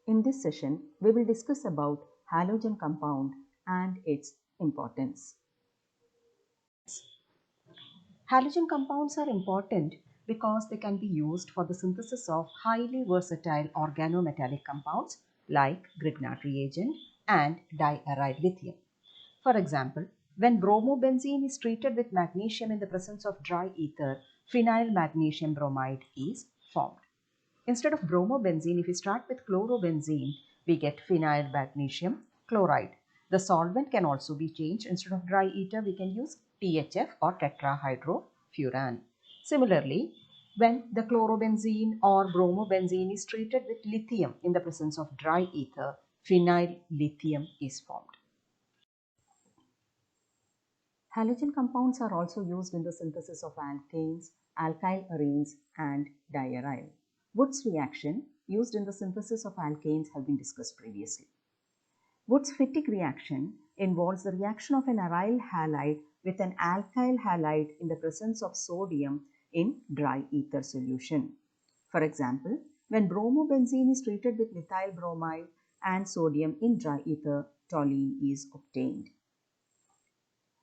In this session, we will discuss about halogen compound and its importance. Halogen compounds are important because they can be used for the synthesis of highly versatile organometallic compounds like Grignard reagent and diaryl lithium. For example, when bromobenzene is treated with magnesium in the presence of dry ether, phenyl magnesium bromide is formed. Instead of bromobenzene, if we start with chlorobenzene, we get phenyl magnesium chloride. The solvent can also be changed. Instead of dry ether, we can use THF or tetrahydrofuran. Similarly, when the chlorobenzene or bromobenzene is treated with lithium in the presence of dry ether, phenyl lithium is formed. Halogen compounds are also used in the synthesis of alkanes, alkyl arenes, and diaryl. Wood's reaction used in the synthesis of alkanes have been discussed previously. Wood's Fittig reaction involves the reaction of an aryl halide with an alkyl halide in the presence of sodium in dry ether solution. For example, when bromobenzene is treated with methyl bromide and sodium in dry ether, toluene is obtained.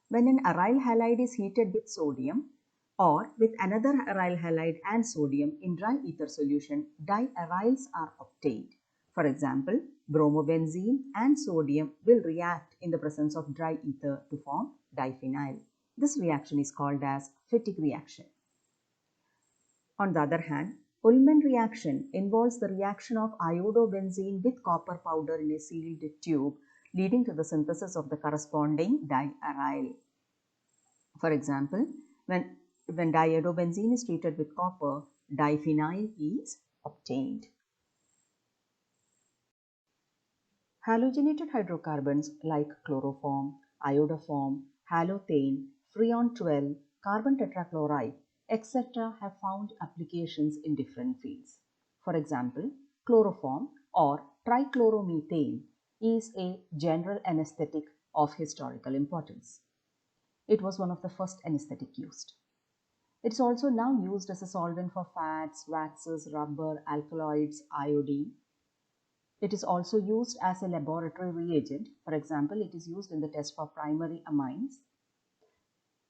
When an aryl halide is heated with sodium or with another aryl halide and sodium in dry ether solution, diaryls are obtained. For example, bromobenzene and sodium will react in the presence of dry ether to form diphenyl. This reaction is called as Fittig reaction. On the other hand, Ullmann reaction involves the reaction of iodobenzene with copper powder in a sealed tube, leading to the synthesis of the corresponding diaryl. For example, when diiodobenzene is treated with copper, diphenyl is obtained. Halogenated hydrocarbons like chloroform, iodoform, halothane, freon 12, carbon tetrachloride, etc. have found applications in different fields. For example, chloroform or trichloromethane is a general anesthetic of historical importance. It was one of the first anesthetic used. It is also now used as a solvent for fats, waxes, rubber, alkaloids, iodine. It is also used as a laboratory reagent. For example, it is used in the test for primary amines.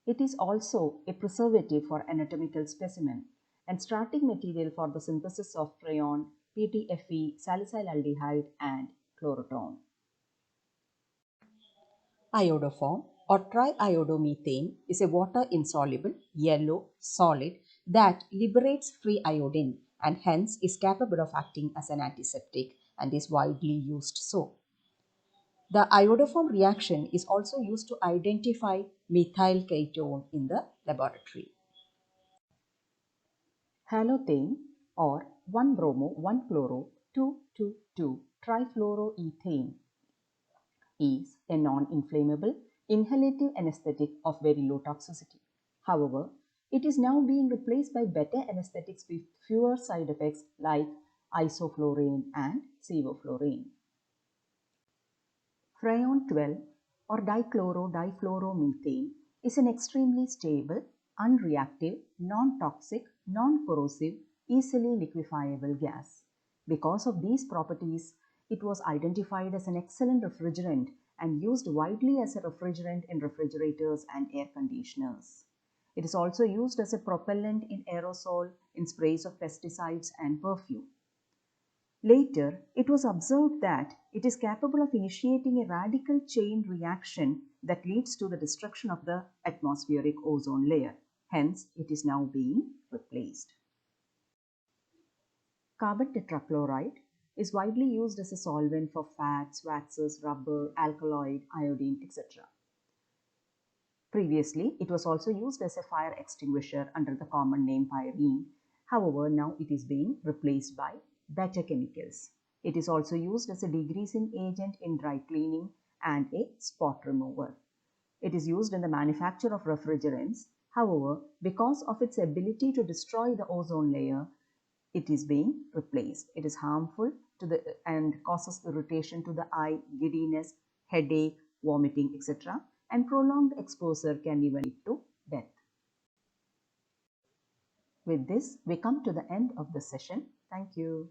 It is also a preservative for anatomical specimen and starting material for the synthesis of freon, PTFE, salicylaldehyde, and chlorotone. Iodoform or triiodomethane is a water-insoluble, yellow solid that liberates free iodine and hence is capable of acting as an antiseptic and is widely used so. The iodoform reaction is also used to identify methyl ketone in the laboratory. Halothane or 1-bromo-1-chloro-2,2,2-trifluoroethane is a non-inflammable inhalative anesthetic of very low toxicity. However, it is now being replaced by better anesthetics with fewer side effects like isoflurane and sevoflurane. Freon 12 or dichloro-difluoromethane is an extremely stable, unreactive, non-toxic, non-corrosive, easily liquefiable gas. Because of these properties, it was identified as an excellent refrigerant and used widely as a refrigerant in refrigerators and air conditioners. It is also used as a propellant in aerosol, in sprays of pesticides and perfume. Later, it was observed that it is capable of initiating a radical chain reaction that leads to the destruction of the atmospheric ozone layer. Hence, it is now being replaced. Carbon tetrachloride is widely used as a solvent for fats, waxes, rubber, alkaloid, iodine, etc. Previously, it was also used as a fire extinguisher under the common name pyrene. However, now it is being replaced by better chemicals. It is also used as a degreasing agent in dry cleaning and a spot remover. It is used in the manufacture of refrigerants. However, because of its ability to destroy the ozone layer, it is being replaced. It is harmful and causes irritation to the eye, giddiness, headache, vomiting, etc. And prolonged exposure can even lead to death. With this, we come to the end of the session. Thank you.